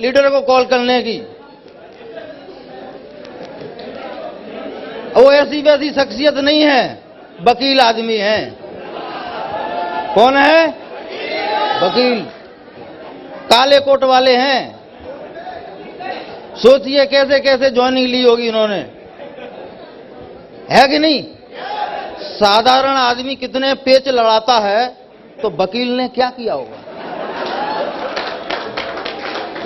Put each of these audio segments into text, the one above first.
Leader को call करने की। वो ऐसी वैसी शख्सियत नहीं है, वकील आदमी है। कौन है? वकील, काले कोट वाले हैं। सोचिए कैसे कैसे ज्वाइनिंग ली होगी इन्होंने, है कि नहीं? साधारण आदमी कितने पेच लड़ाता है, तो वकील ने क्या किया होगा।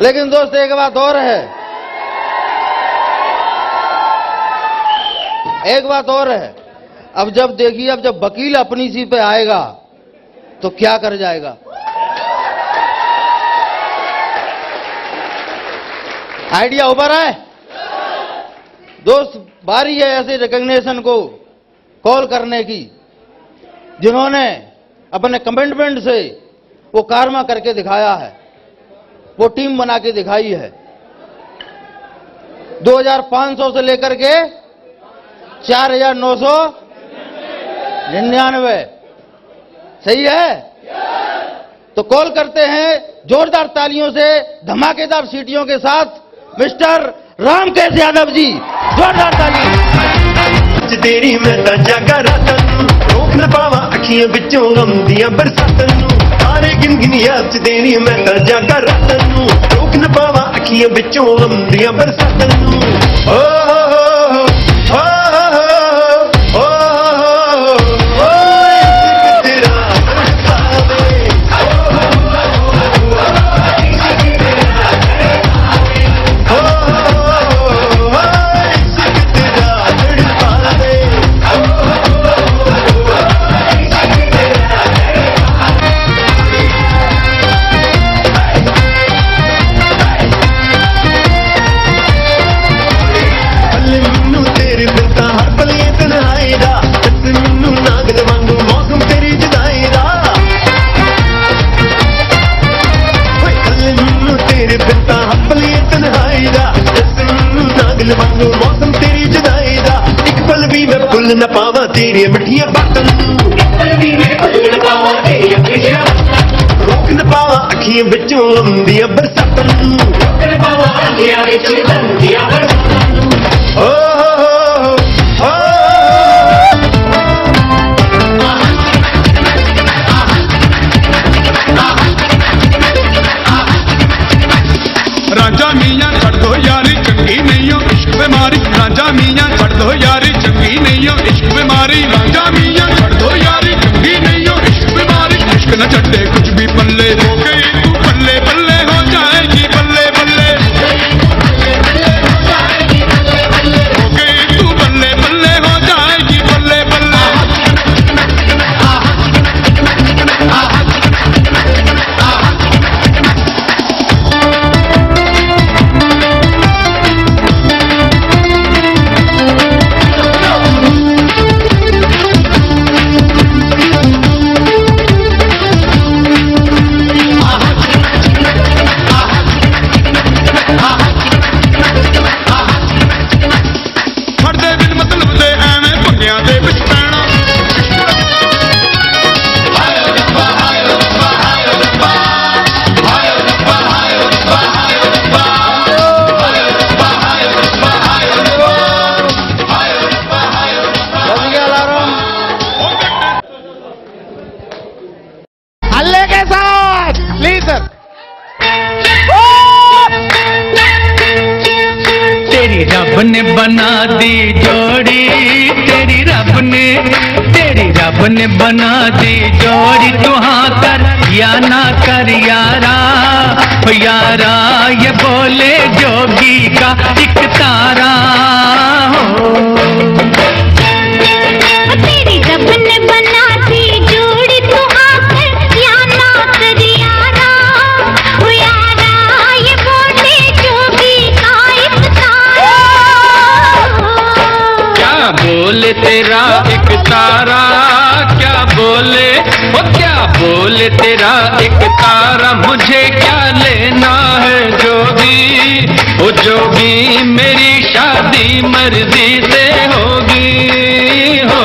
लेकिन दोस्त एक बात और है, एक बात और है। अब जब देखिए, अब जब वकील अपनी सी पे आएगा तो क्या कर जाएगा। आइडिया उभर आए दोस्त। बारी है ऐसे रिकॉग्निशन को कॉल करने की, जिन्होंने अपने कमिटमेंट से वो कारमा करके दिखाया है, वो टीम बना के दिखाई है। 2500 से लेकर के 4999। सही है? तो कॉल करते हैं जोरदार तालियों से, धमाकेदार सीटियों के साथ मिस्टर रामकेश यादव जी। जोरदार तालियां। तेरी मैं तां जागा रातां नूं, रोक न पावां अखियां विचों गम दियां बरसातां नूं। तारे गिन गिन याद च तेरी मैं तां जागा रातां नूं, रोक न पावां अखियां विचों गम दियां बरसातां नूं। ओ मौसम तेरी जुदाई दा, एक पल भी मैं भुल न पावां तेरियां मिठियां बातां नूं। रोक न पावां अखियां विचों आंदियां बरसातां नूं। राजा मियां छड़ दो यारी चंगी नहीं हो इश्क बीमारी। राजा मियां छड़ दो यारी चंगी नहीं हो इश्क बीमारी। राजा मियां छड़ दो यारी चंगी नहीं हो इश्क बीमारी। इश्क न छड्डे कुछ भी पल्ले, हो गई तू बल्ले बल्ले हो जाएगी बल्ले बल्ले। हो गई तू बल्ले बल्ले हो जाएगी बल्ले बल्ले। रब ने बना दी जोड़ी, तेरी रब ने बना दी जोड़ी। तू हाँ कर या ना कर यारा, यारा ये बोले जोगी का एक तारा हो। तेरी रब ने बना दी जोड़ी, तू हाँ कर या ना कर यारा, यारा ये बोले जोगी का एक तारा। क्या बोले तेरा एक तारा, क्या बोले वो क्या बोले तेरा एक तारा। मुझे क्या लेना है जोगी, ओ जोगी मेरी शादी मर्जी से होगी हो।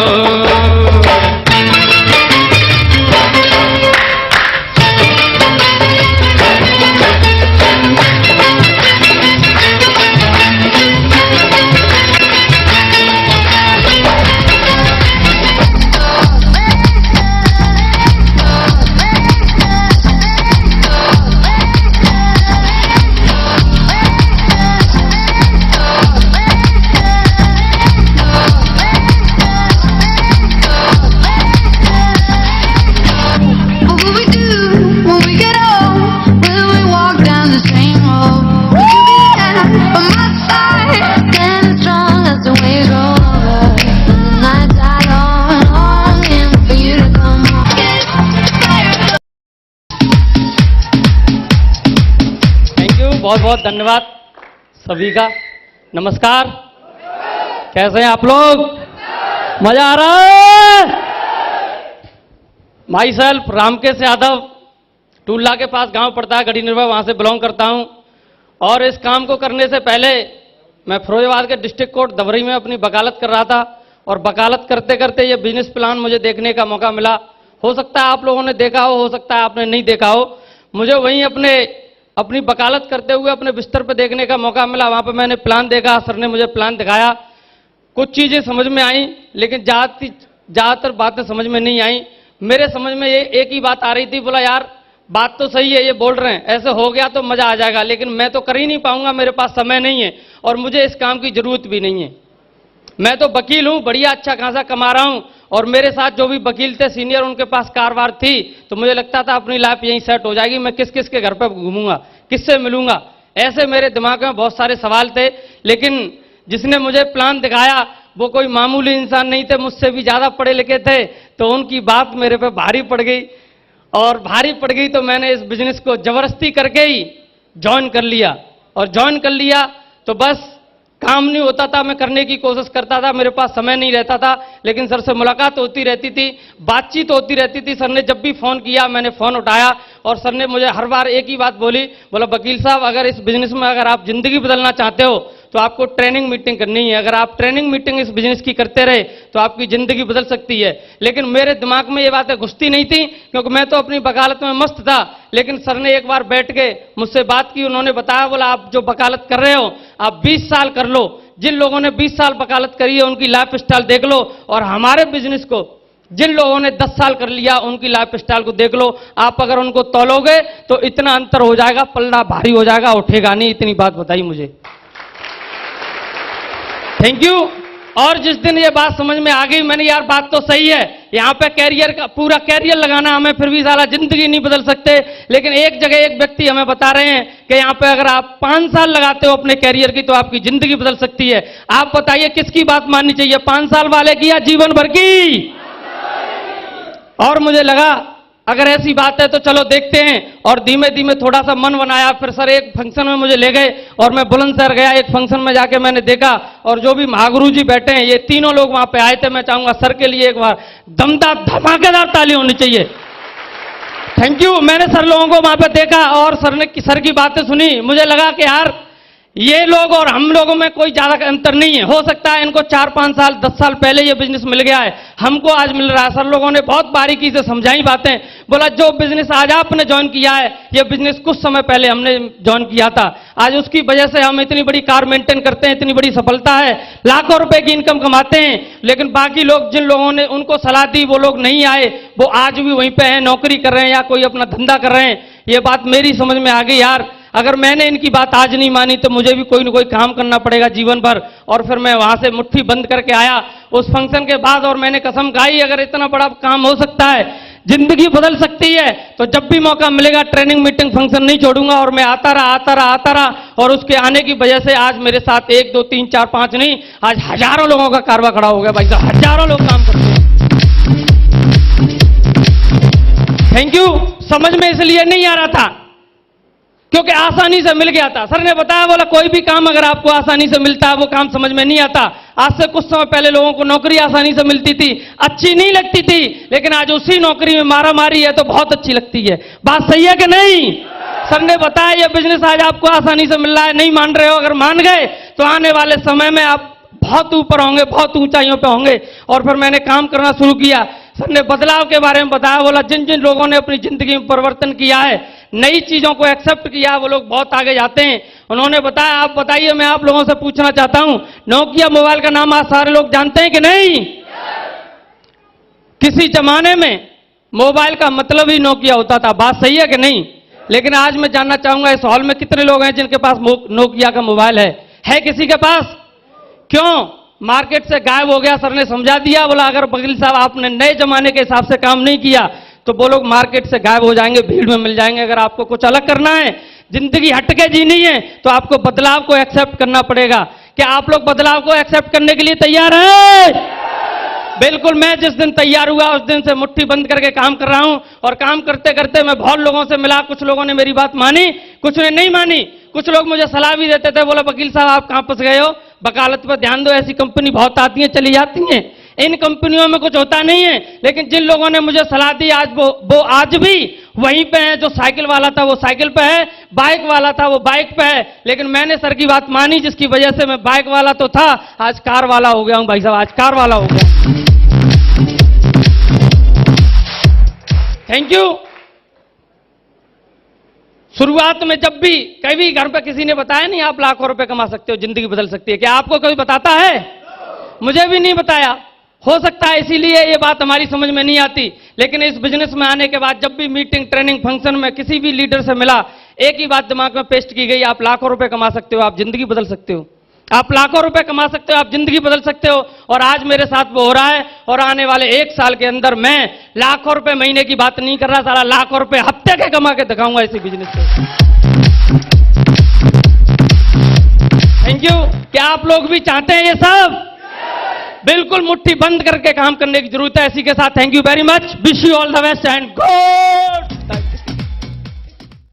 बहुत बहुत धन्यवाद सभी का। नमस्कार, कैसे हैं आप लोग? मजा आ रहा है? माई सेल्फ रामकेश यादव, टूल्ला के पास गांव पड़ता है, गढ़ी निर्भय, वहां से बिलोंग करता हूं। और इस काम को करने से पहले मैं फिरोजाबाद के डिस्ट्रिक्ट कोर्ट धवरी में अपनी वकालत कर रहा था, और वकालत करते करते ये बिजनेस प्लान मुझे देखने का मौका मिला। हो सकता है आप लोगों ने देखा हो सकता है आपने नहीं देखा हो। मुझे वहीं अपनी वकालत करते हुए अपने बिस्तर पर देखने का मौका मिला। वहां पर मैंने प्लान देखा, सर ने मुझे प्लान दिखाया, कुछ चीजें समझ में आई, लेकिन ज्यादातर बातें समझ में नहीं आई। मेरे समझ में ये एक ही बात आ रही थी, बोला यार बात तो सही है, ये बोल रहे हैं, ऐसे हो गया तो मजा आ जाएगा, लेकिन मैं तो कर ही नहीं पाऊंगा, मेरे पास समय नहीं है और मुझे इस काम की जरूरत भी नहीं है। मैं तो वकील हूं, बढ़िया अच्छा खासा कमा रहा हूं, और मेरे साथ जो भी वकील थे सीनियर, उनके पास कार-वार थी, तो मुझे लगता था अपनी लाइफ यहीं सेट हो जाएगी, मैं किस किस के घर पर घूमूंगा, किससे मिलूंगा, ऐसे मेरे दिमाग में बहुत सारे सवाल थे। लेकिन जिसने मुझे प्लान दिखाया वो कोई मामूली इंसान नहीं थे, मुझसे भी ज्यादा पढ़े लिखे थे, तो उनकी बात मेरे पे भारी पड़ गई, और भारी पड़ गई तो मैंने इस बिजनेस को जबरदस्ती करके ही ज्वाइन कर लिया। और ज्वाइन कर लिया तो बस काम नहीं होता था, मैं करने की कोशिश करता था, मेरे पास समय नहीं रहता था, लेकिन सर से मुलाकात होती रहती थी, बातचीत होती रहती थी। सर ने जब भी फोन किया मैंने फोन उठाया, और सर ने मुझे हर बार एक ही बात बोली, बोला वकील साहब अगर इस बिजनेस में अगर आप जिंदगी बदलना चाहते हो तो आपको ट्रेनिंग मीटिंग करनी है, अगर आप ट्रेनिंग मीटिंग इस बिजनेस की करते रहे तो आपकी जिंदगी बदल सकती है। लेकिन मेरे दिमाग में ये बातें घुसती नहीं थी, क्योंकि मैं तो अपनी वकालत में मस्त था। लेकिन सर ने एक बार बैठ के मुझसे बात की, उन्होंने बताया, बोला आप जो वकालत कर रहे हो आप 20 साल कर लो, जिन लोगों ने 20 साल वकालत करी है उनकी लाइफ स्टाइल देख लो, और हमारे बिजनेस को जिन लोगों ने 10 साल कर लिया उनकी लाइफ स्टाइल को देख लो, आप अगर उनको तौलोगे तो इतना अंतर हो जाएगा, पल्ला भारी हो जाएगा, उठेगा नहीं। इतनी बात बताई मुझे, थैंक यू। और जिस दिन ये बात समझ में आ गई, मैंने यार बात तो सही है, यहां पे कैरियर का पूरा कैरियर लगाना हमें, फिर भी साला जिंदगी नहीं बदल सकते। लेकिन एक जगह एक व्यक्ति हमें बता रहे हैं कि यहां पे अगर आप 5 साल लगाते हो अपने कैरियर की तो आपकी जिंदगी बदल सकती है। आप बताइए किसकी बात माननी चाहिए, 5 साल वाले की या जीवन भर की? और मुझे लगा अगर ऐसी बात है तो चलो देखते हैं, और धीमे धीमे थोड़ा सा मन बनाया। फिर सर एक फंक्शन में मुझे ले गए और मैं बुलंदशहर गया। एक फंक्शन में जाके मैंने देखा, और जो भी महागुरु जी बैठे हैं ये तीनों लोग वहां पे आए थे। मैं चाहूंगा सर के लिए एक बार दमदार धमाकेदार ताली होनी चाहिए, थैंक यू। मैंने सर लोगों को वहां पे देखा और सर की बातें सुनी, मुझे लगा कि यार ये लोग और हम लोगों में कोई ज्यादा अंतर नहीं है। हो सकता है इनको 4-5 साल 10 साल पहले ये बिजनेस मिल गया है, हमको आज मिल रहा है। सर लोगों ने बहुत बारीकी से समझाई बातें, बोला जो बिजनेस आज आपने ज्वाइन किया है ये बिजनेस कुछ समय पहले हमने ज्वाइन किया था, आज उसकी वजह से हम इतनी बड़ी कार मेंटेन करते हैं, इतनी बड़ी सफलता है, लाखों रुपए की इनकम कमाते हैं। लेकिन बाकी लोग जिन लोगों ने उनको सलाह दी वो लोग नहीं आए, वो आज भी वहीं पे हैं, नौकरी कर रहे हैं या कोई अपना धंधा कर रहे हैं। ये बात मेरी समझ में आ गई यार, अगर मैंने इनकी बात आज नहीं मानी तो मुझे भी कोई ना कोई काम करना पड़ेगा जीवन भर। और फिर मैं वहां से मुट्ठी बंद करके आया उस फंक्शन के बाद, और मैंने कसम खाई अगर इतना बड़ा काम हो सकता है, जिंदगी बदल सकती है, तो जब भी मौका मिलेगा ट्रेनिंग मीटिंग फंक्शन नहीं छोड़ूंगा। और मैं आता रहा, और उसके आने की वजह से आज मेरे साथ 1 2 3 4 5 नहीं, आज हजारों लोगों का कारवा खड़ा हो गया भाई साहब, हजारों लोग काम करते हैं। Thank you. समझ में इसलिए नहीं आ रहा था क्योंकि आसानी से मिल गया था। सर ने बताया, बोला कोई भी काम अगर आपको आसानी से मिलता है वो काम समझ में नहीं आता। आज से कुछ समय पहले लोगों को नौकरी आसानी से मिलती थी, अच्छी नहीं लगती थी, लेकिन आज उसी नौकरी में मारा मारी है तो बहुत अच्छी लगती है। बात सही है कि नहीं? सर ने बताया ये बिजनेस आज आपको आसानी से मिल रहा है, नहीं मान रहे हो, अगर मान गए तो आने वाले समय में आप बहुत ऊपर होंगे, बहुत ऊंचाइयों पे होंगे। और फिर मैंने काम करना शुरू किया। सर ने बदलाव के बारे में बताया, बोला जिन जिन लोगों ने अपनी जिंदगी में परिवर्तन किया है, नई चीजों को एक्सेप्ट किया, वो लोग बहुत आगे जाते हैं। उन्होंने बताया, आप बताइए, मैं आप लोगों से पूछना चाहता हूं, नोकिया मोबाइल का नाम आज सारे लोग जानते हैं कि नहीं? किसी जमाने में मोबाइल का मतलब ही नोकिया होता था, बात सही है कि नहीं? लेकिन आज मैं जानना चाहूंगा इस हॉल में कितने लोग हैं जिनके पास नोकिया का मोबाइल है किसी के पास? क्यों? मार्केट से गायब हो गया। सर ने समझा दिया, बोला अगर वकील साहब आपने नए जमाने के हिसाब से काम नहीं किया तो वो लोग मार्केट से गायब हो जाएंगे, भीड़ में मिल जाएंगे। अगर आपको कुछ अलग करना है, जिंदगी हटके जीनी है, तो आपको बदलाव को एक्सेप्ट करना पड़ेगा। क्या आप लोग बदलाव को एक्सेप्ट करने के लिए तैयार हैं? बिल्कुल, मैं जिस दिन तैयार हुआ उस दिन से मुट्ठी बंद करके काम कर रहा हूं, और काम करते करते मैं बहुत लोगों से मिला। कुछ लोगों ने मेरी बात मानी, कुछ ने नहीं मानी। कुछ लोग मुझे सलाह भी देते थे, बोला वकील साहब आप कहां फंस गए हो, वकालत पर ध्यान दो, ऐसी कंपनी बहुत आती हैं चली जाती हैं, इन कंपनियों में कुछ होता नहीं है। लेकिन जिन लोगों ने मुझे सलाह दी आज वो आज भी वहीं पे है। जो साइकिल वाला था वो साइकिल पे है, बाइक वाला था वो बाइक पे है। लेकिन मैंने सर की बात मानी, जिसकी वजह से मैं बाइक वाला तो था, आज कार वाला हो गया हूं भाई साहब, आज कार वाला हो गया। Thank you. शुरुआत में जब भी कभी घर पे किसी ने बताया नहीं आप लाखों रुपए कमा सकते हो, जिंदगी बदल सकती है, क्या आपको कोई बताता है? मुझे भी नहीं बताया। हो सकता है इसीलिए ये बात हमारी समझ में नहीं आती। लेकिन इस बिजनेस में आने के बाद जब भी मीटिंग, ट्रेनिंग, फंक्शन में किसी भी लीडर से मिला, एक ही बात दिमाग में पेस्ट की गई, आप लाखों रुपए कमा सकते हो, आप जिंदगी बदल सकते हो, आप लाखों रुपए कमा सकते हो, आप जिंदगी बदल सकते हो। और आज मेरे साथ वो हो रहा है। और आने वाले 1 साल के अंदर मैं लाखों रुपए महीने की बात नहीं कर रहा, सारा लाखों रुपए हफ्ते के कमा के दिखाऊंगा इसी बिजनेस से। Thank you. क्या आप लोग भी चाहते हैं ये सब? बिल्कुल, मुट्ठी बंद करके काम करने की जरूरत है। इसी के साथ thank you very much, wish you all the best and good.